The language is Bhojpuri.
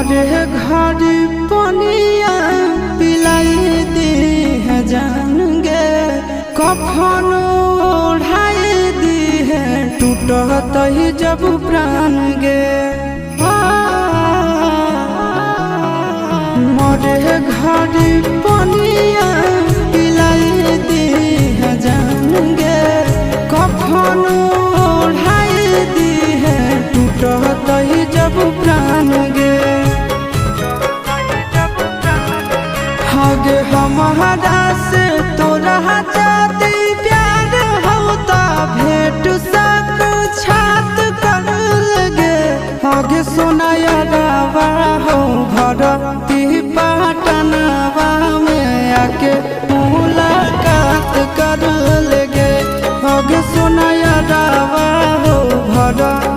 मोरे घर पनिया पिलाई दी है जान गे, कफन ओढ़ाई दी है टूटत ही जब प्राण गे। मोरे घर पनिया पिलाई दी है जान गे, कफन ओढ़ाई दी है टूटत ही जब प्राण गे। हगे हमारा से तोरा जाती प्यार होता भेंट सक छात कर लगे। हगे सोनाया गावा हो घर